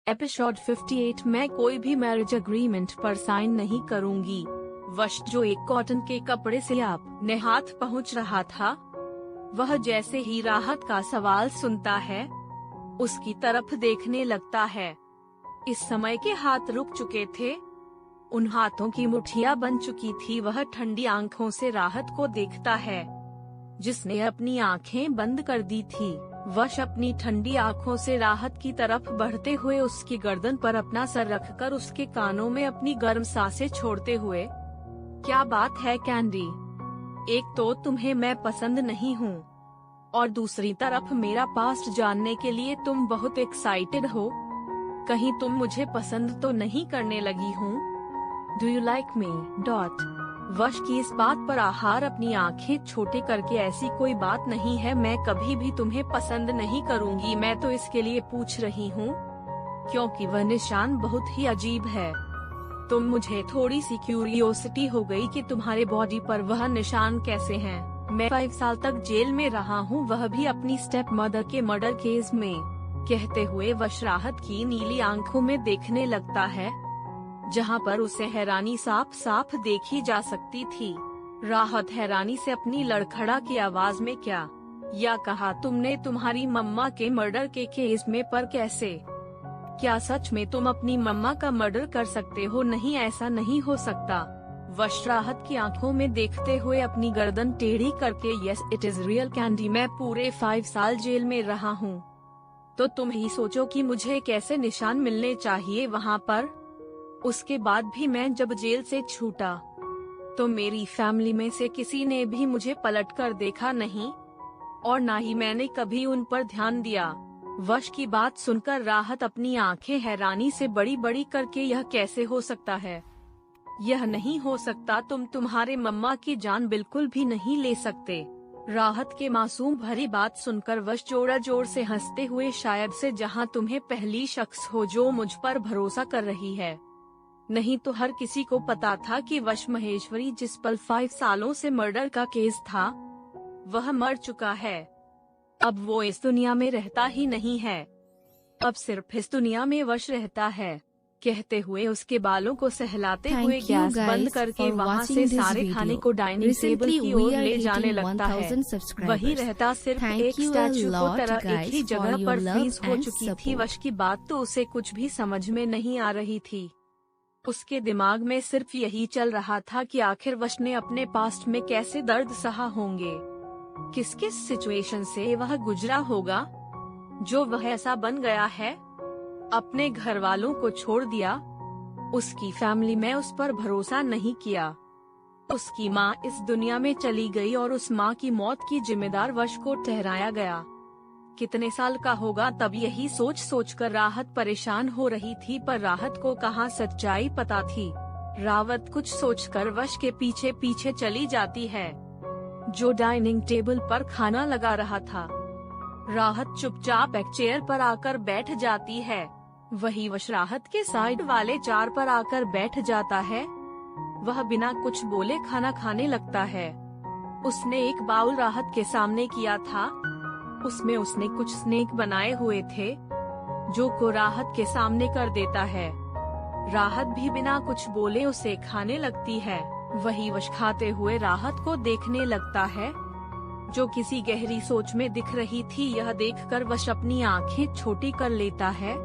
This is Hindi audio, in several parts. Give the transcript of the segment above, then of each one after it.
एपिसोड 58। मैं कोई भी मैरिज एग्रीमेंट पर साइन नहीं करूंगी। वश जो एक कॉटन के कपड़े से अपने हाथ पहुंच रहा था, वह जैसे ही राहत का सवाल सुनता है उसकी तरफ देखने लगता है। इस समय के हाथ रुक चुके थे, उन हाथों की मुट्ठियां बन चुकी थी। वह ठंडी आंखों से राहत को देखता है जिसने अपनी आंखें बंद कर दी थी। वश अपनी ठंडी आंखों से राहत की तरफ बढ़ते हुए उसकी गर्दन पर अपना सर रखकर उसके कानों में अपनी गर्म सांसें छोड़ते हुए, क्या बात है कैंडी, एक तो तुम्हें मैं पसंद नहीं हूँ और दूसरी तरफ मेरा पास्ट जानने के लिए तुम बहुत एक्साइटेड हो। कहीं तुम मुझे पसंद तो नहीं करने लगी हूँ? Do you like me? वश की इस बात पर आहार अपनी आंखें छोटे करके, ऐसी कोई बात नहीं है, मैं कभी भी तुम्हें पसंद नहीं करूंगी। मैं तो इसके लिए पूछ रही हूँ क्योंकि वह निशान बहुत ही अजीब है। तुम मुझे थोड़ी सी क्यूरियोसिटी हो गई कि तुम्हारे बॉडी पर वह निशान कैसे हैं। मैं 5 साल तक जेल में रहा हूँ, वह भी अपनी स्टेप मदर के मर्डर केस में। कहते हुए वश राहत की नीली आंखों में देखने लगता है जहां पर उसे हैरानी साफ साफ देखी जा सकती थी। राहत हैरानी से अपनी लड़खड़ा की आवाज में क्या या कहा, तुमने तुम्हारी मम्मा के मर्डर के केस में पर कैसे? क्या सच में तुम अपनी मम्मा का मर्डर कर सकते हो? नहीं, ऐसा नहीं हो सकता। वश राहत की आंखों में देखते हुए अपनी गर्दन टेढ़ी करके, yes it is real candy, मैं पूरे 5 साल जेल में रहा हूँ। तो तुम ही सोचो कि मुझे कैसे निशान मिलने चाहिए वहाँ पर। उसके बाद भी मैं जब जेल से छूटा तो मेरी फैमिली में से किसी ने भी मुझे पलट कर देखा नहीं और ना ही मैंने कभी उन पर ध्यान दिया। वश की बात सुनकर राहत अपनी आंखें हैरानी से बड़ी बड़ी करके, यह कैसे हो सकता है? यह नहीं हो सकता, तुम तुम्हारे मम्मा की जान बिल्कुल भी नहीं ले सकते। राहत के मासूम भरी बात सुनकर वश जोरा जोर से हंसते हुए, शायद से जहां तुम्हें पहली शख्स हो जो मुझ पर भरोसा कर रही है। नहीं तो हर किसी को पता था कि वश महेश्वरी जिस पल 5 सालों से मर्डर का केस था वह मर चुका है। अब वो इस दुनिया में रहता ही नहीं है, अब सिर्फ इस दुनिया में वश रहता है। कहते हुए उसके बालों को सहलाते हुए गैस बंद करके वहाँ से सारे खाने को डाइनिंग टेबल की ओर ले जाने लगता है। वही रहता सिर्फ एक स्टैचू को तरह एक ही जगह पर फ्रीज हो चुकी थी। वश की बात तो उसे कुछ भी समझ में नहीं आ रही थी। उसके दिमाग में सिर्फ यही चल रहा था कि आखिर वश ने अपने पास्ट में कैसे दर्द सहा होंगे, किस किस सिचुएशन से वह गुजरा होगा जो वह ऐसा बन गया है। अपने घर वालों को छोड़ दिया, उसकी फैमिली में उस पर भरोसा नहीं किया, उसकी माँ इस दुनिया में चली गई और उस माँ की मौत की जिम्मेदार वश को ठहराया गया। कितने साल का होगा तब, यही सोच सोच कर राहत परेशान हो रही थी, पर राहत को कहाँ सच्चाई पता थी। रावत कुछ सोचकर वश के पीछे पीछे चली जाती है जो डाइनिंग टेबल पर खाना लगा रहा था। राहत चुपचाप एक चेयर पर आकर बैठ जाती है, वही वश राहत के साइड वाले चेयर पर आकर बैठ जाता है। वह बिना कुछ बोले खाना खाने लगता है। उसने एक बाउल राहत के सामने किया था, उसमें उसने कुछ स्नैक बनाए हुए थे जो को राहत के सामने कर देता है। राहत भी बिना कुछ बोले उसे खाने लगती है। वही वश खाते हुए राहत को देखने लगता है जो किसी गहरी सोच में दिख रही थी। यह देखकर वश अपनी आंखें छोटी कर लेता है।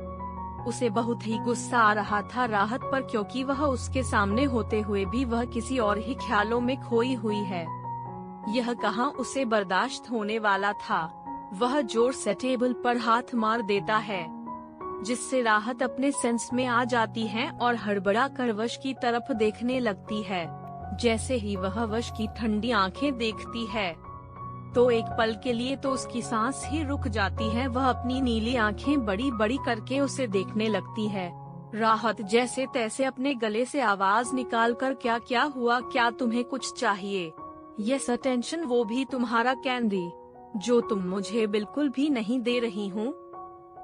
उसे बहुत ही गुस्सा आ रहा था राहत पर, क्योंकि वह उसके सामने होते हुए भी वह किसी और ही ख्यालों में खोई हुई है। यह कहाँ उसे बर्दाश्त होने वाला था। वह जोर से टेबल पर हाथ मार देता है जिससे राहत अपने सेंस में आ जाती है और हड़बड़ा कर वश की तरफ देखने लगती है। जैसे ही वह वश की ठंडी आंखें देखती है तो एक पल के लिए तो उसकी सांस ही रुक जाती है। वह अपनी नीली आंखें बड़ी बड़ी करके उसे देखने लगती है। राहत जैसे तैसे अपने गले से आवाज निकालकर, क्या क्या हुआ, क्या तुम्हें कुछ चाहिए? यस अटेंशन, वो भी तुम्हारा कैंडी जो तुम मुझे बिल्कुल भी नहीं दे रही हूँ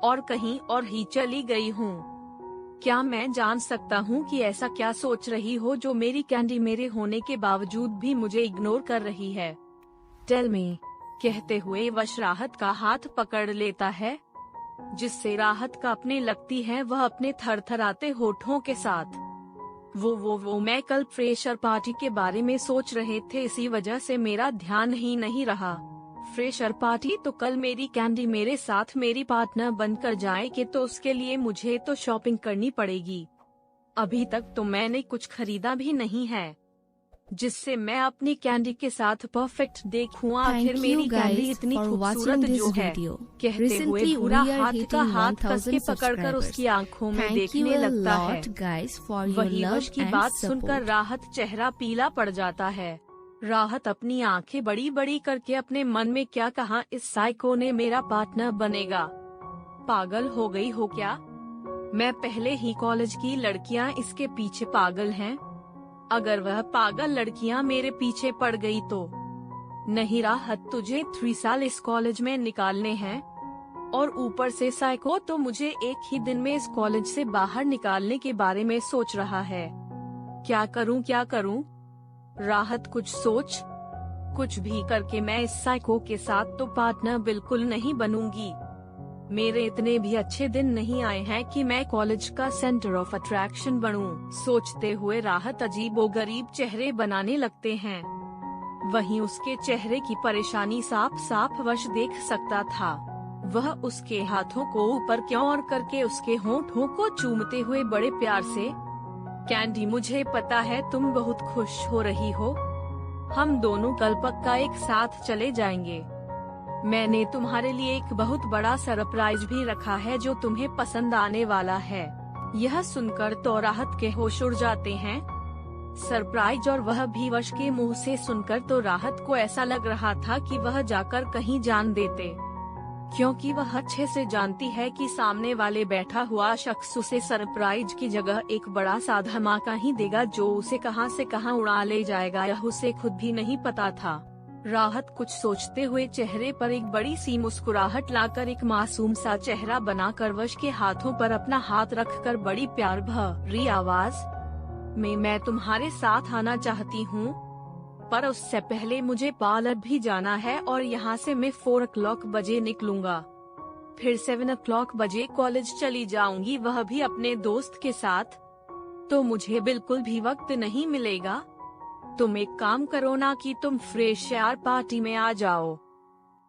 और कहीं और ही चली गई हूँ। क्या मैं जान सकता हूँ कि ऐसा क्या सोच रही हो जो मेरी कैंडी मेरे होने के बावजूद भी मुझे इग्नोर कर रही है? Tell me. कहते हुए वश राहत का हाथ पकड़ लेता है जिससे राहत कांपने लगती है वह अपने थरथराते होठों के साथ। वो मैं कल फ्रेशर पार्टी के बारे में सोच रहे थे, इसी वजह से मेरा ध्यान ही नहीं रहा। फ्रेशर पार्टी तो कल मेरी कैंडी मेरे साथ मेरी पार्टनर बनकर जाएगी, तो उसके लिए मुझे तो शॉपिंग करनी पड़ेगी। अभी तक तो मैंने कुछ खरीदा भी नहीं है, जिससे मैं अपनी कैंडी के साथ परफेक्ट देखूं। आखिर मेरी कैंडी इतनी खूबसूरत जो है। कहते हुए भूरा हाथ का हाथ कस के पकड़कर उसकी आंखों में देखने लगता है। वही वश की बात सुनकर राहत चेहरा पीला पड़ जाता है। राहत अपनी आंखें बड़ी बड़ी करके अपने मन में क्या कहा, इस साइको ने मेरा पार्टनर बनेगा। पागल हो गई हो क्या? मैं पहले ही कॉलेज की लड़कियां इसके पीछे पागल हैं। अगर वह पागल लड़कियां मेरे पीछे पड़ गई तो? नहीं राहत, तुझे 3 साल इस कॉलेज में निकालने हैं और ऊपर से साइको तो मुझे एक ही दिन में इस कॉलेज से बाहर निकालने के बारे में सोच रहा है। क्या करूं? राहत कुछ सोच, कुछ भी करके मैं इस साइको के साथ तो पार्टनर बिल्कुल नहीं बनूंगी। मेरे इतने भी अच्छे दिन नहीं आए हैं कि मैं कॉलेज का सेंटर ऑफ अट्रैक्शन बनूं। सोचते हुए राहत अजीबोगरीब चेहरे बनाने लगते हैं। वहीं उसके चेहरे की परेशानी साफ साफ वश देख सकता था। वह उसके हाथों को ऊपर क्यों और करके उसके होंठों को चूमते हुए बड़े प्यार से, कैंडी मुझे पता है तुम बहुत खुश हो रही हो। हम दोनों कल पक्का एक साथ चले जाएंगे। मैंने तुम्हारे लिए एक बहुत बड़ा सरप्राइज भी रखा है जो तुम्हें पसंद आने वाला है। यह सुनकर तो राहत के होश उड़ जाते हैं। सरप्राइज, और वह भी वश के मुंह से सुनकर तो राहत को ऐसा लग रहा था कि वह जाकर कहीं जान देते, क्योंकि वह अच्छे से जानती है कि सामने वाले बैठा हुआ शख्स उसे सरप्राइज की जगह एक बड़ा सा धमाका ही देगा जो उसे कहां से कहां उड़ा ले जाएगा, यह उसे खुद भी नहीं पता था। राहत कुछ सोचते हुए चेहरे पर एक बड़ी सी मुस्कुराहट लाकर एक मासूम सा चेहरा बनाकर वश के हाथों पर अपना हाथ रखकर बड़ी प्यार भरी आवाज में, मैं तुम्हारे साथ आना चाहती हूँ, पर उससे पहले मुझे पार्लर भी जाना है और यहाँ से मैं 4 o'clock बजे निकलूंगा। फिर 7 o'clock बजे कॉलेज चली जाऊंगी, वह भी अपने दोस्त के साथ। तो मुझे बिल्कुल भी वक्त नहीं मिलेगा। तुम एक काम करो ना कि तुम फ्रेशर पार्टी में आ जाओ,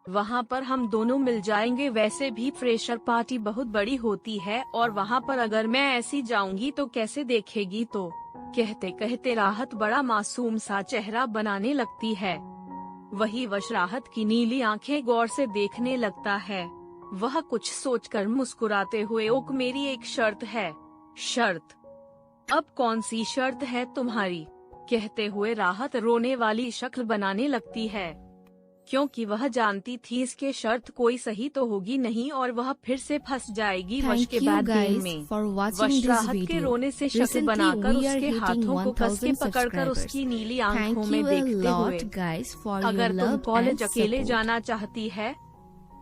वहाँ पर हम दोनों मिल जाएंगे। वैसे भी फ्रेशर पार्टी बहुत बड़ी होती है और वहाँ पर अगर मैं ऐसी जाऊंगी तो कैसे देखेगी। तो कहते कहते राहत बड़ा मासूम सा चेहरा बनाने लगती है। वही वश राहत की नीली आंखें गौर से देखने लगता है। वह कुछ सोचकर मुस्कुराते हुए, ओक मेरी एक शर्त है। शर्त? अब कौन सी शर्त है तुम्हारी? कहते हुए राहत रोने वाली शक्ल बनाने लगती है, क्योंकि वह जानती थी इसके शर्त कोई सही तो होगी नहीं और वह फिर से फंस जाएगी वश के बैड गेम में। वश राहत के रोने से शक्ल बनाकर उसके हाथों को कस के पकड़कर उसकी नीली आंखों में देखते हुए, अगर तुम कॉलेज अकेले जाना चाहती है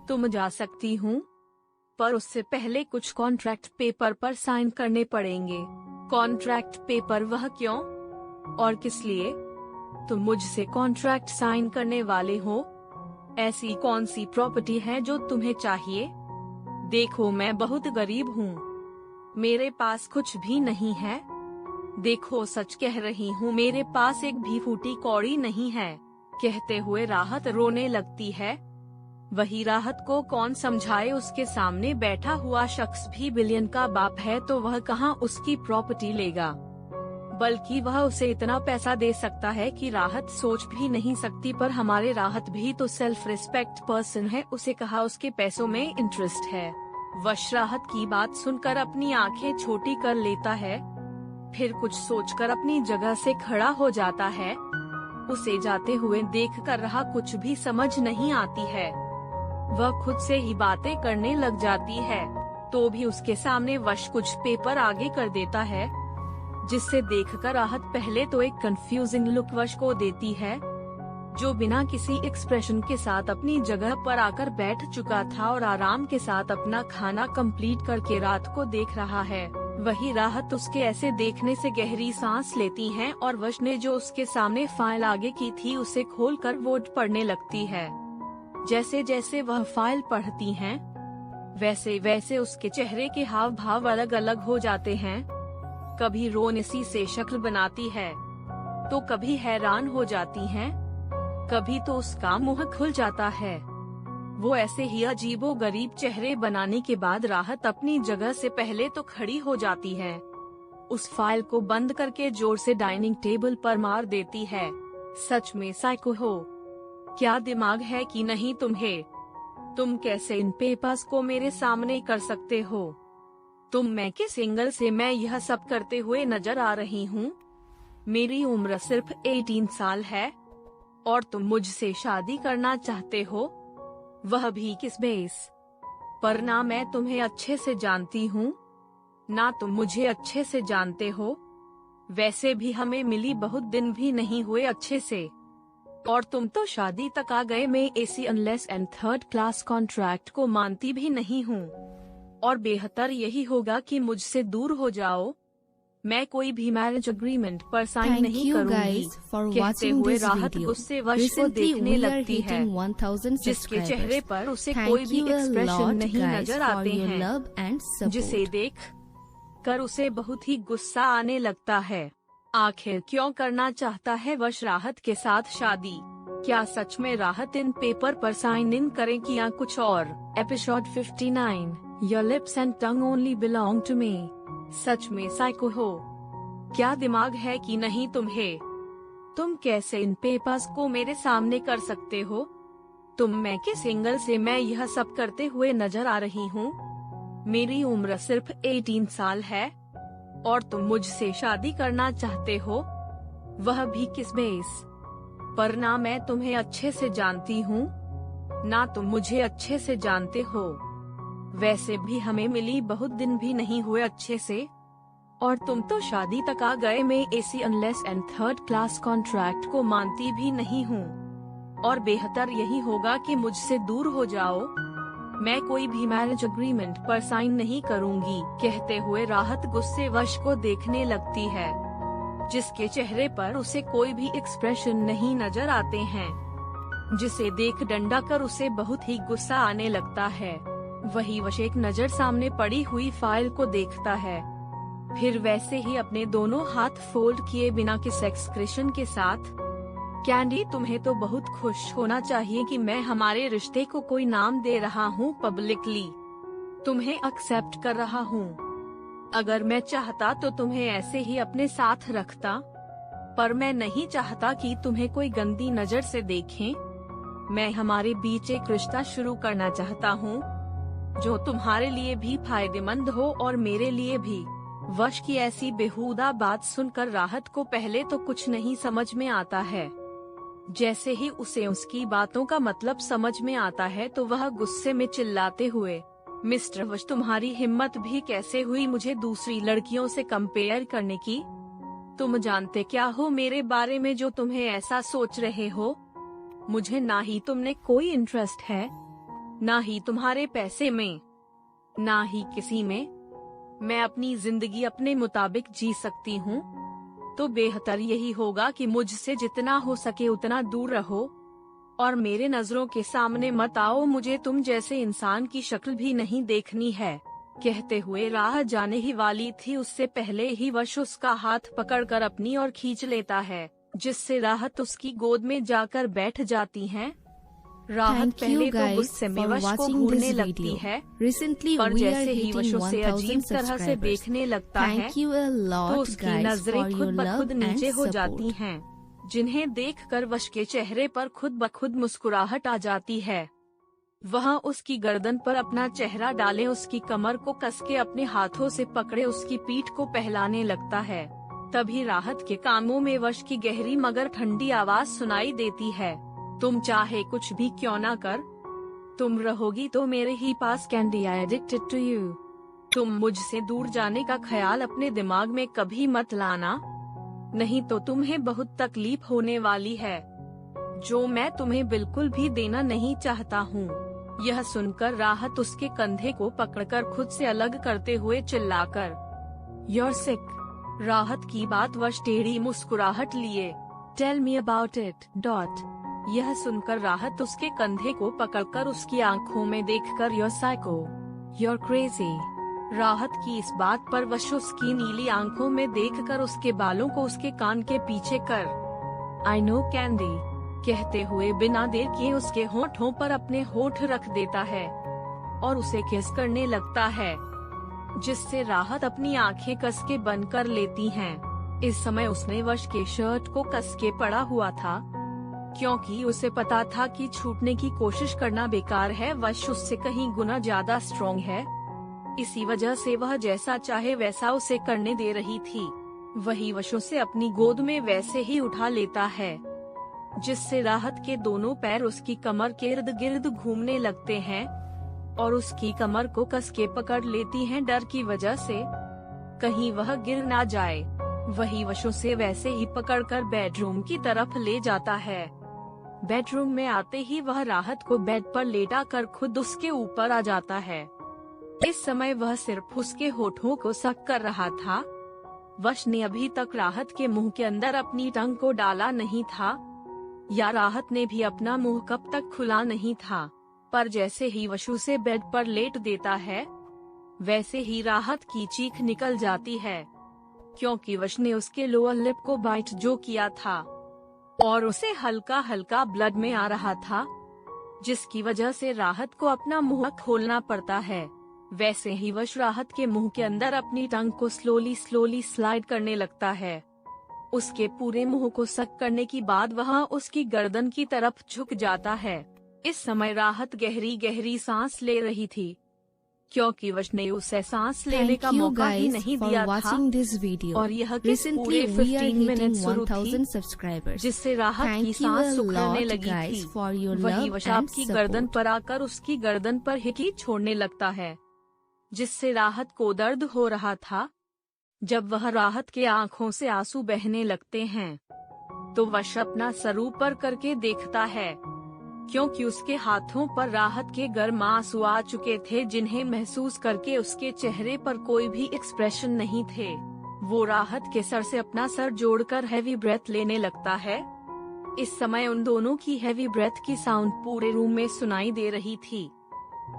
तुम जा सकती हूँ, पर उससे पहले कुछ कॉन्ट्रैक्ट पेपर पर साइन करने पड़ेंगे। Contract paper? वह क्यों और किस लिए? तुम मुझसे कॉन्ट्रैक्ट साइन करने वाले हो? ऐसी कौन सी प्रॉपर्टी है जो तुम्हें चाहिए? देखो मैं बहुत गरीब हूँ, मेरे पास कुछ भी नहीं है। देखो सच कह रही हूँ, मेरे पास एक भी फूटी कौड़ी नहीं है। कहते हुए राहत रोने लगती है। वही राहत को कौन समझाए, उसके सामने बैठा हुआ शख्स भी बिलियन का बाप है तो वह कहाँ उसकी प्रॉपर्टी लेगा, बल्कि वह उसे इतना पैसा दे सकता है कि राहत सोच भी नहीं सकती। पर हमारे राहत भी तो सेल्फ रिस्पेक्ट पर्सन है, उसे कहा उसके पैसों में इंटरेस्ट है। वश राहत की बात सुनकर अपनी आंखें छोटी कर लेता है, फिर कुछ सोचकर अपनी जगह से खड़ा हो जाता है। उसे जाते हुए देखकर राह कुछ भी समझ नहीं आती है। वह खुद से ही बातें करने लग जाती है, तो भी उसके सामने वश कुछ पेपर आगे कर देता है, जिससे देखकर राहत पहले तो एक कंफ्यूजिंग लुक वश को देती है, जो बिना किसी एक्सप्रेशन के साथ अपनी जगह पर आकर बैठ चुका था और आराम के साथ अपना खाना कंप्लीट करके रात को देख रहा है। वही राहत उसके ऐसे देखने से गहरी सांस लेती है और वश ने जो उसके सामने फाइल आगे की थी उसे खोलकर वोट पढ़ने लगती है। जैसे जैसे वह फाइल पढ़ती हैं, वैसे वैसे उसके चेहरे के हाव भाव अलग अलग हो जाते हैं। कभी रोनसी से शक्ल बनाती है, तो कभी हैरान हो जाती हैं, कभी तो उसका मुंह खुल जाता है। वो ऐसे ही अजीबोगरीब चेहरे बनाने के बाद राहत अपनी जगह से पहले तो खड़ी हो जाती है। उस फाइल को बंद करके जोर से डाइनिंग टेबल पर मार देती है। सच में साइको हो, क्या दिमाग है कि नहीं तुम्हें? तुम कैसे इन पेपर्स को मेरे सामने कर सकते हो? तुम मैं के सिंगल से मैं यह सब करते हुए नजर आ रही हूँ। मेरी उम्र सिर्फ 18 साल है और तुम मुझसे शादी करना चाहते हो, वह भी किस बेस पर? ना मैं तुम्हें अच्छे से जानती हूँ, ना तुम मुझे अच्छे से जानते हो। वैसे भी हमें मिली बहुत दिन भी नहीं हुए अच्छे से, और तुम तो शादी तक आ गए। मैं AC unless and third class contract को मानती भी नहीं हूँ, और बेहतर यही होगा कि मुझसे दूर हो जाओ। मैं कोई भी मैरिज एग्रीमेंट पर साइन नहीं करूँगी। कहते हुए राहत गुस्से वश को देखने लगती है, जिसके चेहरे पर उसे कोई भी एक्सप्रेशन नहीं नजर आते हैं, जिसे देख कर उसे बहुत ही गुस्सा आने लगता है। आखिर क्यों करना चाहता है वश राहत के साथ शादी? क्या सच में राहत इन पेपर पर साइन इन करेगी या कुछ और? Episode 59 Your lips and tongue only belong to me। सच में साइको हो, क्या दिमाग है कि नहीं तुम्हें? तुम कैसे इन पेपर्स को मेरे सामने कर सकते हो? तुम मैं के सिंगल से मैं यह सब करते हुए नजर आ रही हूँ। मेरी उम्र सिर्फ 18 साल है और तुम मुझसे शादी करना चाहते हो, वह भी किस बेस पर? ना मैं तुम्हें अच्छे से जानती हूँ, ना तुम मुझे अच्छे से जानते हो। वैसे भी हमें मिली बहुत दिन भी नहीं हुए अच्छे से, और तुम तो शादी तक आ गए। मैं AC unless and third class contract को मानती भी नहीं हूँ, और बेहतर यही होगा कि मुझसे दूर हो जाओ। मैं कोई भी मैरिज एग्रीमेंट पर साइन नहीं करूँगी। कहते हुए राहत गुस्से वश को देखने लगती है, जिसके चेहरे पर उसे कोई भी एक्सप्रेशन नहीं नजर आते हैं, जिसे देख डंडा कर उसे बहुत ही गुस्सा आने लगता है। वही वश एक नजर सामने पड़ी हुई फाइल को देखता है, फिर वैसे ही अपने दोनों हाथ फोल्ड किए बिना किस एक्सप्रेशन के साथ, कैंडी तुम्हें तो बहुत खुश होना चाहिए कि मैं हमारे रिश्ते को कोई नाम दे रहा हूँ पब्लिकली। तुम्हें एक्सेप्ट कर रहा हूँ। अगर मैं चाहता तो तुम्हें ऐसे ही अपने साथ रखता, पर मैं नहीं चाहता कि तुम्हें कोई गंदी नजर से देखें। मैं हमारे बीच एक रिश्ता शुरू करना चाहता हूँ, जो तुम्हारे लिए भी फायदेमंद हो और मेरे लिए भी। वश की ऐसी बेहुदा बात सुनकर राहत को पहले तो कुछ नहीं समझ में आता है। जैसे ही उसे उसकी बातों का मतलब समझ में आता है तो वह गुस्से में चिल्लाते हुए, मिस्टर वश तुम्हारी हिम्मत भी कैसे हुई मुझे दूसरी लड़कियों से कंपेयर करने की? तुम जानते क्या हो मेरे बारे में जो तुम्हें ऐसा सोच रहे हो? मुझे ना ही तुमने कोई इंटरेस्ट है, ना ही तुम्हारे पैसे में, ना ही किसी में। मैं अपनी जिंदगी अपने मुताबिक जी सकती हूँ, तो बेहतर यही होगा कि मुझसे जितना हो सके उतना दूर रहो और मेरे नजरों के सामने मत आओ। मुझे तुम जैसे इंसान की शक्ल भी नहीं देखनी है। कहते हुए राह जाने ही वाली थी, उससे पहले ही वश उसका हाथ पकड़कर अपनी ओर खींच लेता है, जिससे राहत उसकी गोद में जाकर बैठ जाती हैं। राहत पहले तो गुस्से में वश को घूरने लगती है, पर जैसे ही वश उसे अजीब तरह से देखने लगता है तो उसकी नजरें खुद ब खुद नीचे हो जाती हैं, जिन्हें देखकर वश के चेहरे पर खुद ब खुद मुस्कुराहट आ जाती है। वह उसकी गर्दन पर अपना चेहरा डाले, उसकी कमर को कस के अपने हाथों से पकड़े उसकी पीठ को पहलाने लगता है। तभी राहत के कानों में वश की गहरी मगर ठंडी आवाज सुनाई देती है, तुम चाहे कुछ भी क्यों ना कर, तुम रहोगी तो मेरे ही पास। Candy, I addicted to you. तुम मुझसे दूर जाने का ख्याल अपने दिमाग में कभी मत लाना, नहीं तो तुम्हें बहुत तकलीफ होने वाली है, जो मैं तुम्हें बिल्कुल भी देना नहीं चाहता हूँ। यह सुनकर राहत उसके कंधे को पकड़कर खुद से अलग करते हुए चिल्लाकर, You're sick। राहत की बात वश टेढ़ी मुस्कुराहट लिए, Tell me about it। यह सुनकर राहत उसके कंधे को पकड़कर उसकी आंखों में देखकर You're psycho। You're crazy। राहत की इस बात पर वश उसकी नीली आंखों में देखकर उसके बालों को उसके कान के पीछे कर I know Candy कहते हुए बिना देर किए उसके होठों पर अपने होठ रख देता है और उसे किस करने लगता है, जिससे राहत अपनी आंखें कस के बंद कर लेती हैं। इस समय उसने वश के शर्ट को कस के पड़ा हुआ था, क्योंकि उसे पता था कि छूटने की कोशिश करना बेकार है। वश उससे कहीं गुना ज्यादा स्ट्रॉन्ग है, इसी वजह से वह जैसा चाहे वैसा उसे करने दे रही थी। वही वश उसे अपनी गोद में वैसे ही उठा लेता है, जिससे राहत के दोनों पैर उसकी कमर के इर्द गिर्द घूमने लगते हैं और उसकी कमर को कस के पकड़ लेती हैं, डर की वजह से कहीं वह गिर ना जाए। वही वश उसे वैसे ही पकड़कर बेडरूम की तरफ ले जाता है। बेडरूम में आते ही वह राहत को बेड पर लेटा कर खुद उसके ऊपर आ जाता है। इस समय वह सिर्फ उसके होठों को सक कर रहा था। वश ने अभी तक राहत के मुंह के अंदर अपनी टंग को डाला नहीं था, या राहत ने भी अपना मुंह कब तक खुला नहीं था। पर जैसे ही वश उसे बेड पर लेट देता है, वैसे ही राहत की चीख निकल जाती है, क्योंकि वश ने उसके लोअर लिप को बाइट जो किया था और उसे हल्का हल्का ब्लड में आ रहा था, जिसकी वजह से राहत को अपना मुंह खोलना पड़ता है। वैसे ही वश राहत के मुंह के अंदर अपनी टंग को स्लोली स्लाइड करने लगता है। उसके पूरे मुंह को सक करने के बाद वह उसकी गर्दन की तरफ झुक जाता है। इस समय राहत गहरी गहरी सांस ले रही थी, क्योंकि वश ने उसे सांस लेने का मौका ही नहीं दिया था और यह किस पूरे 15 मिनट शुरू थी, जिससे राहत की सांस सुखने लगी थी। वही वश आपकी गर्दन पर आकर उसकी गर्दन पर हिकी छोड़ने लगता है, जिससे राहत को दर्द हो रहा था। जब वह राहत के आंखों से आंसू बहने लगते हैं, तो वश अपना सर ऊपर करके देखता है, क्योंकि उसके हाथों पर राहत के गर्म आंसू आ चुके थे, जिन्हें महसूस करके उसके चेहरे पर कोई भी एक्सप्रेशन नहीं थे। वो राहत के सर से अपना सर जोड़कर हैवी ब्रेथ लेने लगता है। इस समय उन दोनों की हैवी ब्रेथ की साउंड पूरे रूम में सुनाई दे रही थी।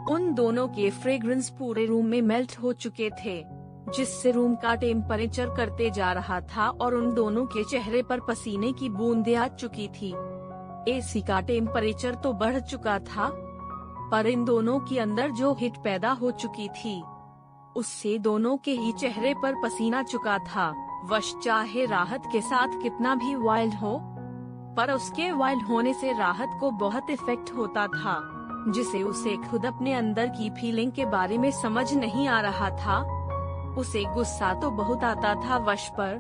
उन दोनों के फ्रेग्रेंस पूरे रूम में मेल्ट हो चुके थे, जिससे रूम का टेम्परेचर करते जा रहा था और उन दोनों के चेहरे पर पसीने की बूंदें आ चुकी थी। एसी का टेम्परेचर तो बढ़ चुका था, पर इन दोनों के अंदर जो हीट पैदा हो चुकी थी, उससे दोनों के ही चेहरे पर पसीना चुका था। वश चाहे राहत के साथ कितना भी वाइल्ड हो, पर उसके वाइल्ड होने से राहत को बहुत इफेक्ट होता था, जिसे उसे खुद अपने अंदर की फीलिंग के बारे में समझ नहीं आ रहा था। उसे गुस्सा तो बहुत आता था वश पर,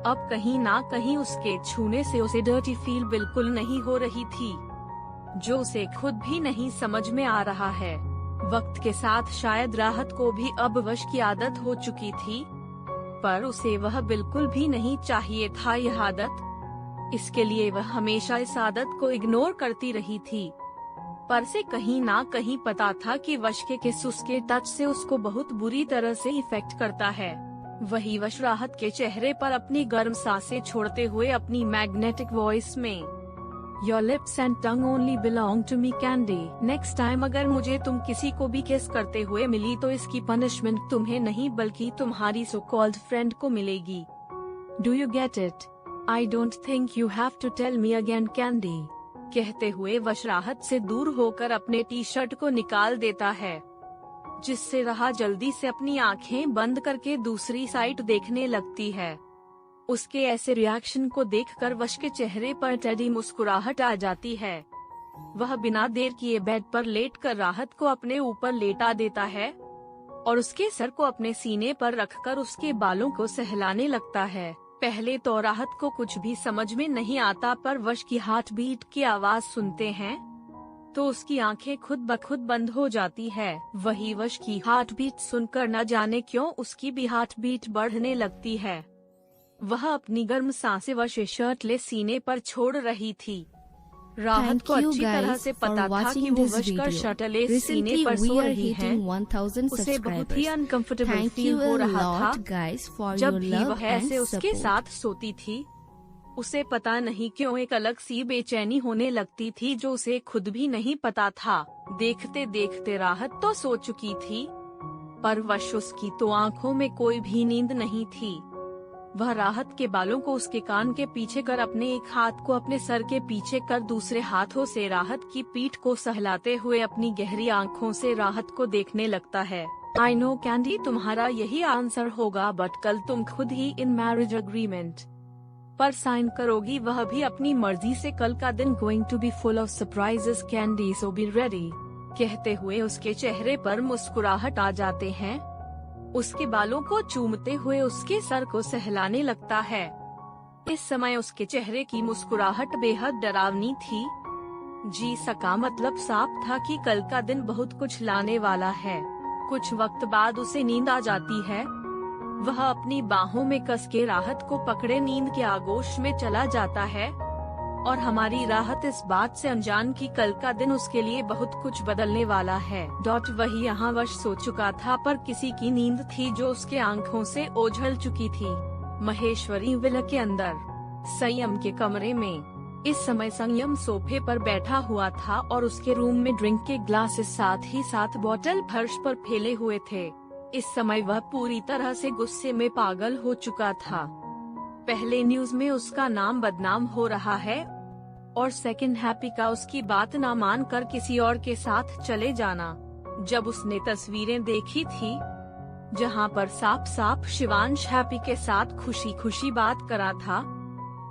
अब कहीं ना कहीं उसके छूने से उसे डर्टी फील बिल्कुल नहीं हो रही थी, जो उसे खुद भी नहीं समझ में आ रहा है। वक्त के साथ शायद राहत को भी अब वश की आदत हो चुकी थी, पर उसे वह बिल्कुल भी नहीं चाहिए था यह आदत। इसके लिए वह हमेशा इस आदत को इग्नोर करती रही थी, पर से कहीं ना कहीं पता था कि वश के किस उसके टच से उसको बहुत बुरी तरह से इफेक्ट करता है। वही वश राहत के चेहरे पर अपनी गर्म सांसें छोड़ते हुए अपनी मैग्नेटिक वॉइस में Your lips and tongue only belong to me Candy। Next time अगर मुझे तुम किसी को भी किस करते हुए मिली तो इसकी पनिशमेंट तुम्हें नहीं बल्कि तुम्हारी सो कॉल्ड फ्रेंड को मिलेगी। Do you get it? I don't think you have to tell me again Candy। कहते हुए वश राहत से दूर होकर अपने टी शर्ट को निकाल देता है, जिससे राह जल्दी से अपनी आंखें बंद करके दूसरी साइड देखने लगती है। उसके ऐसे रिएक्शन को देखकर वश के चेहरे पर टेढ़ी मुस्कुराहट आ जाती है। वह बिना देर किए बेड पर लेटकर राहत को अपने ऊपर लेटा देता है और उसके सर को अपने सीने पर रखकर उसके बालों को सहलाने लगता है। पहले तो राहत को कुछ भी समझ में नहीं आता, पर वश की हार्ट बीट की आवाज सुनते हैं तो उसकी आंखें खुद ब खुद बंद हो जाती है। वही वश की हार्ट बीट सुनकर न जाने क्यों उसकी भी हार्ट बीट बढ़ने लगती है। वह अपनी गर्म सांसें वश शर्टलेस सीने पर छोड़ रही थी। राहत को अच्छी तरह से पता था कि वो वश कर शर्टलेस सीने पर सो रही है। उसे बहुत ही अनकंफर्टेबल फील हो रहा था जब भी वह ऐसे उसके साथ सोती थी। उसे पता नहीं क्यों एक अलग सी बेचैनी होने लगती थी जो उसे खुद भी नहीं पता था। देखते देखते राहत तो सो चुकी थी, पर वश उसकी तो आंखों में कोई भी नींद नहीं थी। वह राहत के बालों को उसके कान के पीछे कर अपने एक हाथ को अपने सर के पीछे कर दूसरे हाथों से राहत की पीठ को सहलाते हुए अपनी गहरी आंखों से राहत को देखने लगता है। आई नो कैंडी, तुम्हारा यही आंसर होगा, बट कल तुम खुद ही इन मैरिज एग्रीमेंट पर साइन करोगी, वह भी अपनी मर्जी से। कल का दिन going to be full of surprises Candy, so be ready. कहते हुए उसके चेहरे पर मुस्कुराहट आ जाते हैं। उसके बालों को चूमते हुए उसके सर को सहलाने लगता है। इस समय उसके चेहरे की मुस्कुराहट बेहद डरावनी थी। जी सका मतलब साफ था कि कल का दिन बहुत कुछ लाने वाला है। कुछ वक्त बाद उसे नींद आ जाती है। वह अपनी बाहों में कस के राहत को पकड़े नींद के आगोश में चला जाता है और हमारी राहत इस बात से अनजान कि कल का दिन उसके लिए बहुत कुछ बदलने वाला है। वही यहाँ वश सो चुका था, पर किसी की नींद थी जो उसके आंखों से ओझल चुकी थी। महेश्वरी विला के अंदर संयम के कमरे में इस समय संयम सोफे पर बैठा हुआ था और उसके रूम में ड्रिंक के ग्लासेस साथ ही साथ बोतल फर्श पर फैले हुए थे। इस समय वह पूरी तरह से गुस्से में पागल हो चुका था। पहले न्यूज में उसका नाम बदनाम हो रहा है और सेकंड हैप्पी का उसकी बात ना मान कर किसी और के साथ चले जाना। जब उसने तस्वीरें देखी थी जहां पर साफ साफ शिवांश हैप्पी के साथ खुशी खुशी बात करा था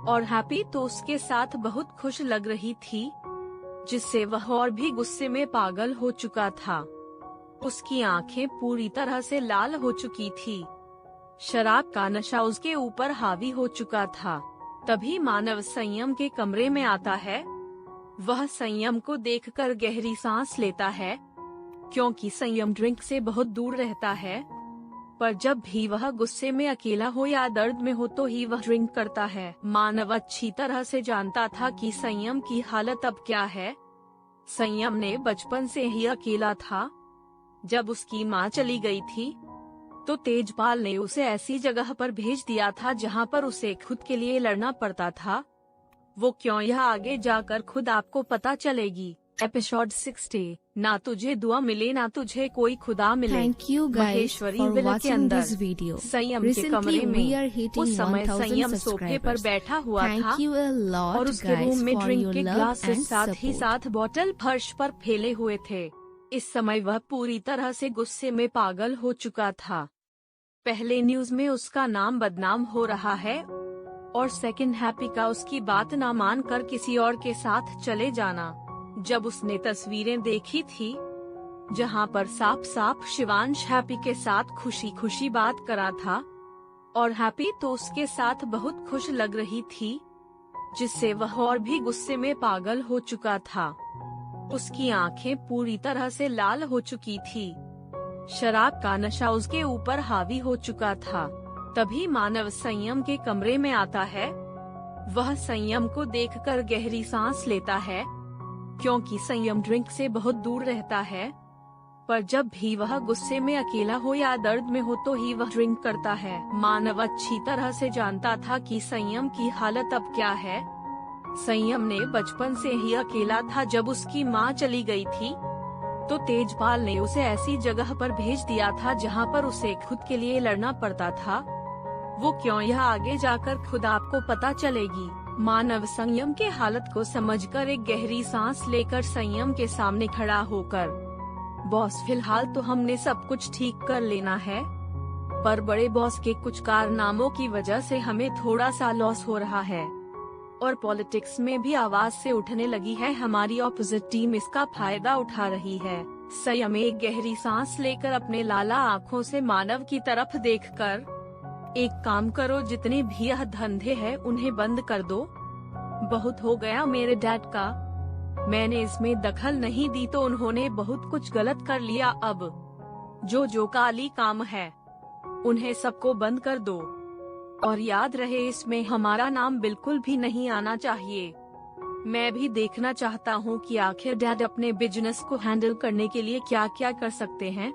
और हैप्पी तो उसके साथ बहुत खुश लग रही थी, जिससे वह और भी गुस्से में पागल हो चुका था। उसकी आंखें पूरी तरह से लाल हो चुकी थी। शराब का नशा उसके ऊपर हावी हो चुका था। तभी मानव संयम के कमरे में आता है। वह संयम को देखकर गहरी सांस लेता है, क्योंकि संयम ड्रिंक से बहुत दूर रहता है, पर जब भी वह गुस्से में अकेला हो या दर्द में हो तो ही वह ड्रिंक करता है। मानव अच्छी तरह से जानता था कि संयम की हालत अब क्या है। संयम ने बचपन से ही अकेला था। जब उसकी माँ चली गई थी तो तेजपाल ने उसे ऐसी जगह पर भेज दिया था जहां पर उसे खुद के लिए लड़ना पड़ता था। वो क्यों, यह आगे जाकर खुद आपको पता चलेगी। एपिसोड 60। ना तुझे दुआ मिले ना तुझे कोई खुदा मिले। Thank you guys Maheshwari for villa के watching अंदर this video. संयम के Recently कमरे we में are hitting उस समय 1000 संयम सोफे पर subscribers. बैठा हुआ था Thank you a lot और उसके guys रूम में for ड्रिंक your के love ग्लासेस and साथ ही support. साथ बोतल फर्श पर फैले हुए थे। इस समय वह पूरी तरह से गुस्से में पागल हो चुका था। पहले न्यूज में उसका नाम बदनाम हो रहा है और सेकंड हैप्पी का उसकी बात ना मान कर किसी और के साथ चले जाना। जब उसने तस्वीरें देखी थी जहां पर साफ साफ शिवांश हैप्पी के साथ खुशी खुशी बात करा था और हैप्पी तो उसके साथ बहुत खुश लग रही थी, जिससे वह और भी गुस्से में पागल हो चुका था। उसकी आंखें पूरी तरह से लाल हो चुकी थी। शराब का नशा उसके ऊपर हावी हो चुका था। तभी मानव संयम के कमरे में आता है। वह संयम को देखकर गहरी सांस लेता है, क्योंकि संयम ड्रिंक से बहुत दूर रहता है, पर जब भी वह गुस्से में अकेला हो या दर्द में हो तो ही वह ड्रिंक करता है। मानव अच्छी तरह से जानता था कि संयम की हालत अब क्या है। संयम ने बचपन से ही अकेला था। जब उसकी माँ चली गई थी तो तेजपाल ने उसे ऐसी जगह पर भेज दिया था जहां पर उसे खुद के लिए लड़ना पड़ता था। वो क्यों, यह आगे जाकर खुद आपको पता चलेगी। मानव संयम के हालत को समझकर एक गहरी सांस लेकर संयम के सामने खड़ा होकर, बॉस फिलहाल तो हमने सब कुछ ठीक कर लेना है, पर बड़े बॉस के कुछ कारनामों की वजह से हमें थोड़ा सा लॉस हो रहा है और पॉलिटिक्स में भी आवाज से उठने लगी है। हमारी ऑपोजिट टीम इसका फायदा उठा रही है। संयम एक गहरी सांस लेकर अपने लाला आँखों से मानव की तरफ देखकर, एक काम करो, जितने भी यह धंधे हैं उन्हें बंद कर दो। बहुत हो गया मेरे डैड का, मैंने इसमें दखल नहीं दी तो उन्होंने बहुत कुछ गलत कर लिया। अब जो काली काम है उन्हें सबको बंद कर दो और याद रहे इसमें हमारा नाम बिल्कुल भी नहीं आना चाहिए। मैं भी देखना चाहता हूँ कि आखिर डैड अपने बिजनेस को हैंडल करने के लिए क्या क्या कर सकते हैं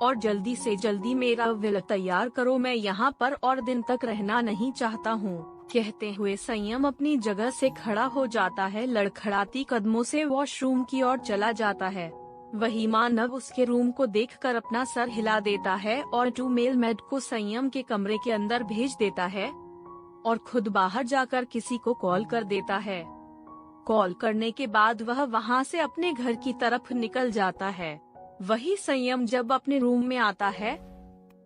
और जल्दी से जल्दी मेरा विल तैयार करो। मैं यहाँ पर और दिन तक रहना नहीं चाहता हूँ। कहते हुए संयम अपनी जगह से खड़ा हो जाता है। लड़खड़ाती कदमों से वॉशरूम की ओर चला जाता है। वही मानव उसके रूम को देखकर अपना सर हिला देता है और टू मेल मेड को संयम के कमरे के अंदर भेज देता है और खुद बाहर जाकर किसी को कॉल कर देता है। कॉल करने के बाद वह वहां से अपने घर की तरफ निकल जाता है। वही संयम जब अपने रूम में आता है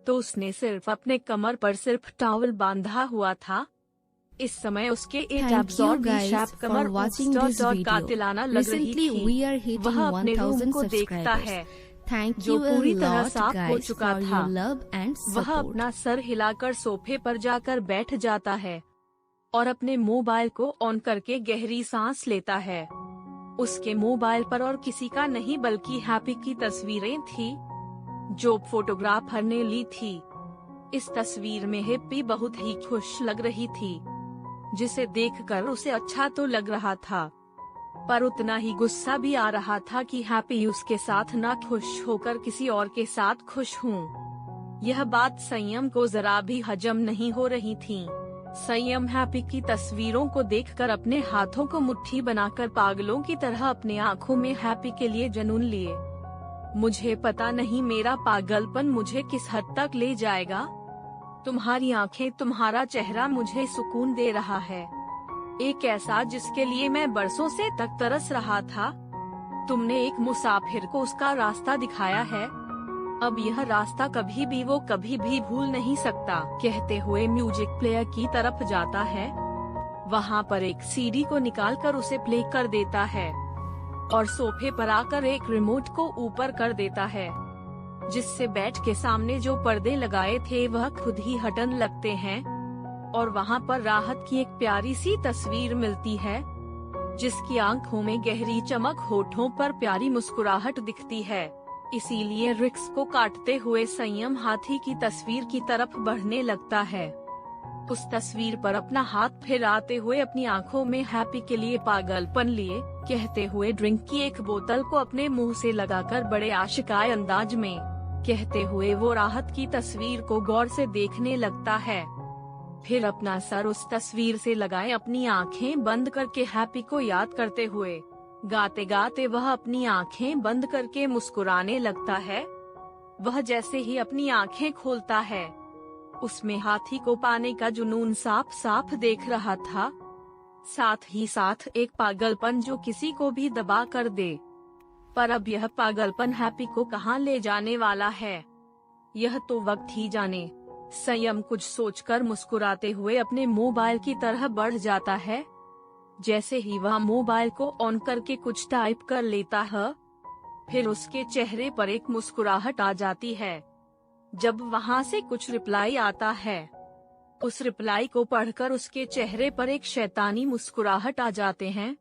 तो उसने सिर्फ अपने कमर पर सिर्फ टॉवल बांधा हुआ था। इस समय उसके एक कमर कातिलाना लग रही थी। वह अपने रूम को देखता है जो पूरी तरह साफ हो चुका था। वह अपना सर हिलाकर सोफे पर जाकर बैठ जाता है और अपने मोबाइल को ऑन करके गहरी सांस लेता है। उसके मोबाइल पर और किसी का नहीं बल्कि हैप्पी की तस्वीरें थी जो फोटोग्राफर ने ली थी। इस तस्वीर में हैप्पी बहुत ही खुश लग रही थी, जिसे देखकर उसे अच्छा तो लग रहा था, पर उतना ही गुस्सा भी आ रहा था कि हैप्पी उसके साथ ना खुश होकर किसी और के साथ खुश हूँ। यह बात संयम को जरा भी हजम नहीं हो रही थी। संयम हैप्पी की तस्वीरों को देखकर अपने हाथों को मुट्ठी बनाकर पागलों की तरह अपने आँखों में हैप्पी के लिए जुनून लिए। मुझे पता नहीं मेरा पागलपन मुझे किस हद तक ले जाएगा। तुम्हारी आंखें, तुम्हारा चेहरा मुझे सुकून दे रहा है, एक ऐसा जिसके लिए मैं बरसों से तक तरस रहा था। तुमने एक मुसाफिर को उसका रास्ता दिखाया है, अब यह रास्ता कभी भी वो कभी भी भूल नहीं सकता। कहते हुए म्यूजिक प्लेयर की तरफ जाता है। वहाँ पर एक सीडी को निकालकर उसे प्ले कर देता है और सोफे पर आकर एक रिमोट को ऊपर कर देता है, जिससे बेड के सामने जो पर्दे लगाए थे वह खुद ही हटने लगते हैं और वहाँ पर राहत की एक प्यारी सी तस्वीर मिलती है, जिसकी आंखों में गहरी चमक, होठों पर प्यारी मुस्कुराहट दिखती है। इसीलिए रिक्स को काटते हुए संयम हाथी की तस्वीर की तरफ बढ़ने लगता है। उस तस्वीर पर अपना हाथ फिराते हुए अपनी आंखों में हैप्पी के लिए पागलपन लिए, कहते हुए ड्रिंक की एक बोतल को अपने मुंह से लगाकर बड़े आशिकाए अंदाज में कहते हुए वो राहत की तस्वीर को गौर से देखने लगता है। फिर अपना सर उस तस्वीर से लगाए अपनी आंखें बंद करके हैप्पी को याद करते हुए गाते गाते वह अपनी आंखें बंद करके मुस्कुराने लगता है। वह जैसे ही अपनी आंखें खोलता है, उसमें हाथी को पाने का जुनून साफ साफ देख रहा था, साथ ही साथ एक पागलपन जो किसी को भी दबा कर दे। पर अब यह पागलपन हैप्पी को कहां ले जाने वाला है, यह तो वक्त ही जाने। संयम कुछ सोचकर मुस्कुराते हुए अपने मोबाइल की तरह बढ़ जाता है। जैसे ही वह मोबाइल को ऑन करके कुछ टाइप कर लेता है, फिर उसके चेहरे पर एक मुस्कुराहट आ जाती है। जब वहां से कुछ रिप्लाई आता है, उस रिप्लाई को पढ़कर उसके चेहरे पर एक शैतानी मुस्कुराहट आ जाते हैं।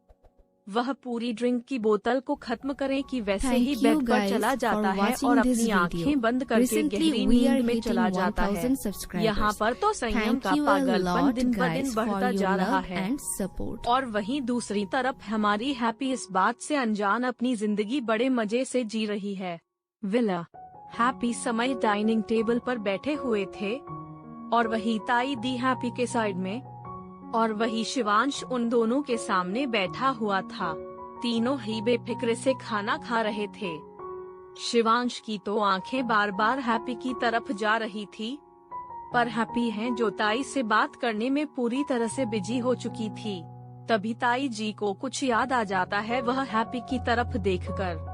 वह पूरी ड्रिंक की बोतल को खत्म करे कि वैसे ही बेड पर चला जाता है और अपनी आंखें बंद करके गहरी नींद में चला जाता है। यहाँ पर तो संयम का पागलपन दिन ब दिन बढ़ता जा रहा है और वहीं दूसरी तरफ हमारी हैप्पी इस बात से अनजान अपनी जिंदगी बड़े मजे से जी रही है। विला हैप्पी समय डाइनिंग टेबल पर बैठे हुए थे और वही ताई दी हैप्पी के साइड में और वही शिवांश उन दोनों के सामने बैठा हुआ था। तीनों ही बेफिक्र से खाना खा रहे थे। शिवांश की तो आंखें बार बार हैप्पी की तरफ जा रही थी, पर हैप्पी हैं जो ताई से बात करने में पूरी तरह से बिजी हो चुकी थी। तभी ताई जी को कुछ याद आ जाता है, वह हैप्पी की तरफ देखकर,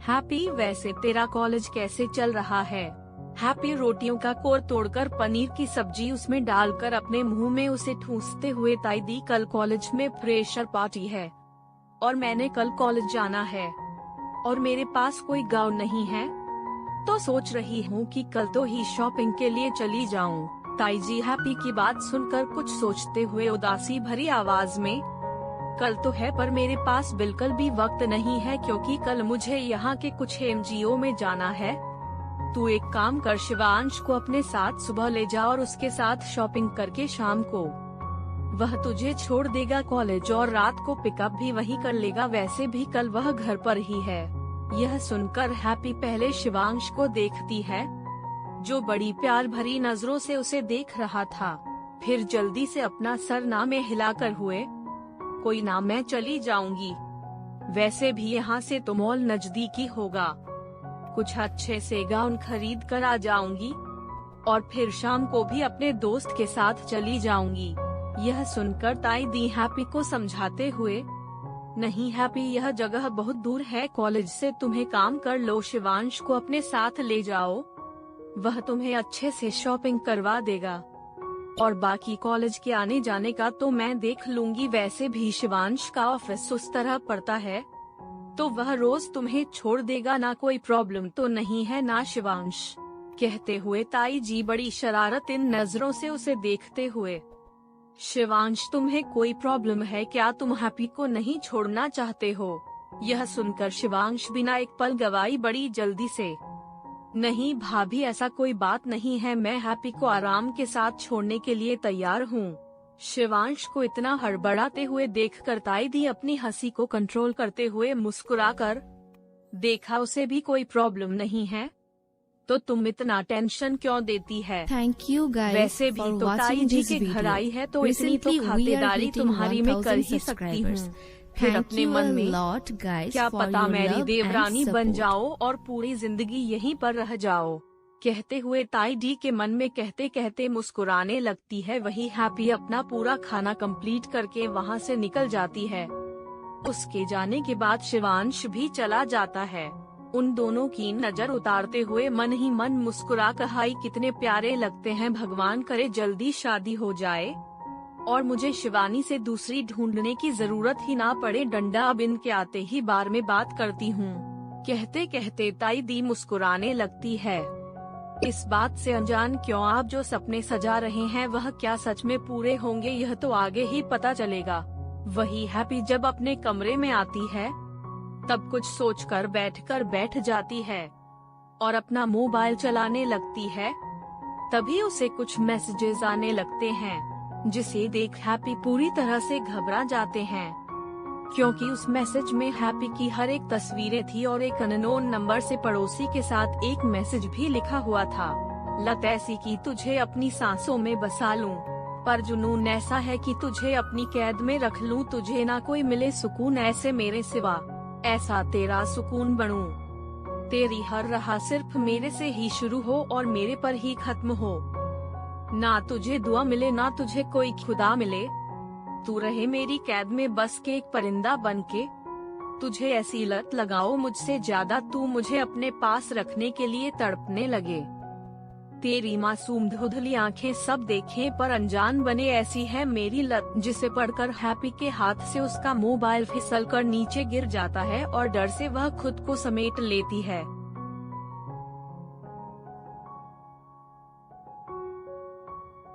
हैप्पी वैसे तेरा कॉलेज कैसे चल रहा है? हैप्पी रोटियों का कोर तोड़कर पनीर की सब्जी उसमें डालकर अपने मुंह में उसे ठूंसते हुए ताई दी, कल कॉलेज में फ्रेशर पार्टी है और मैंने कल कॉलेज जाना है और मेरे पास कोई गाउन नहीं है, तो सोच रही हूँ कि कल तो ही शॉपिंग के लिए चली जाऊँ। ताई जी हैप्पी की बात सुनकर कुछ सोचते हुए उदासी भरी आवाज में, कल तो है पर मेरे पास बिल्कुल भी वक्त नहीं है क्योंकि कल मुझे यहाँ के कुछ एनजीओ में जाना है। तू एक काम कर, शिवांश को अपने साथ सुबह ले जा और उसके साथ शॉपिंग करके शाम को वह तुझे छोड़ देगा कॉलेज और रात को पिकअप भी वही कर लेगा, वैसे भी कल वह घर पर ही है। यह सुनकर हैप्पी पहले शिवांश को देखती है जो बड़ी प्यार भरी नजरों से उसे देख रहा था। फिर जल्दी से अपना सर ना में हिलाकर हुए, कोई ना, मैं चली जाऊंगी, वैसे भी यहाँ से तो मॉल नजदीकी होगा, कुछ अच्छे से गाउन खरीद कर आ जाऊंगी और फिर शाम को भी अपने दोस्त के साथ चली जाऊंगी। यह सुनकर ताई दी हैप्पी को समझाते हुए, नहीं हैप्पी, यह जगह बहुत दूर है कॉलेज से, तुम्हें काम कर लो, शिवांश को अपने साथ ले जाओ, वह तुम्हें अच्छे से शॉपिंग करवा देगा और बाकी कॉलेज के आने जाने का तो मैं देख लूंगी, वैसे भी शिवांश का ऑफिस उस तरह पड़ता है तो वह रोज तुम्हें छोड़ देगा ना, कोई प्रॉब्लम तो नहीं है ना शिवांश। कहते हुए ताई जी बड़ी शरारत इन नजरों से उसे देखते हुए, शिवांश तुम्हें कोई प्रॉब्लम है क्या, तुम हैप्पी को नहीं छोड़ना चाहते हो? यह सुनकर शिवांश बिना एक पल गवाई बड़ी जल्दी से, नहीं भाभी, ऐसा कोई बात नहीं है, मैं हैप्पी को आराम के साथ छोड़ने के लिए तैयार हूँ। शिवांश को इतना हड़बड़ाते हुए देखकर ताई दी अपनी हंसी को कंट्रोल करते हुए मुस्कुराकर, देखा उसे भी कोई प्रॉब्लम नहीं है तो तुम इतना टेंशन क्यों देती है? थैंक यू गाइस, वैसे भी तो ताई जी के घर आई है तो इतनी तो खातिरदारी तुम्हारी में कर ही सकती हूँ। फिर अपने मन में, क्या पता मेरी देवरानी बन जाओ और पूरी जिंदगी यहीं पर रह जाओ। कहते हुए ताई डी के मन में कहते कहते मुस्कुराने लगती है। वही हैप्पी अपना पूरा खाना कंप्लीट करके वहाँ से निकल जाती है। उसके जाने के बाद शिवांश भी चला जाता है। उन दोनों की नजर उतारते हुए मन ही मन मुस्कुरा कहा, कितने प्यारे लगते हैं, भगवान करे जल्दी शादी हो जाए और मुझे शिवानी से दूसरी ढूंढने की जरूरत ही ना पड़े, डंडा अब इनके आते ही बार में बात करती हूँ। कहते कहते ताई दी मुस्कुराने लगती है। इस बात से अनजान क्यों आप जो सपने सजा रहे हैं वह क्या सच में पूरे होंगे, यह तो आगे ही पता चलेगा। वही हैप्पी जब अपने कमरे में आती है तब कुछ सोचकर बैठ जाती है और अपना मोबाइल चलाने लगती है। तभी उसे कुछ मैसेजेस आने लगते हैं जिसे देख हैप्पी पूरी तरह से घबरा जाते हैं, क्योंकि उस मैसेज में हैप्पी की हर एक तस्वीरें थी और एक अननोन नंबर से पड़ोसी के साथ एक मैसेज भी लिखा हुआ था। लत ऐसी कि तुझे अपनी सांसों में बसा लूं, पर जुनून ऐसा है कि तुझे अपनी कैद में रख लूं, तुझे ना कोई मिले सुकून ऐसे मेरे सिवा, ऐसा तेरा सुकून बनूं, तेरी हर राह सिर्फ मेरे से ही शुरू हो और मेरे पर ही खत्म हो, ना तुझे दुआ मिले ना तुझे कोई खुदा मिले, तू रहे मेरी कैद में बस के एक परिंदा बनके, तुझे ऐसी लत लगाओ मुझसे ज्यादा तू मुझे अपने पास रखने के लिए तड़पने लगे, तेरी मासूम धुंधली आंखें सब देखें पर अनजान बने, ऐसी है मेरी लत। जिसे पढ़कर हैप्पी के हाथ से उसका मोबाइल फिसलकर नीचे गिर जाता है और डर से वह खुद को समेट लेती है।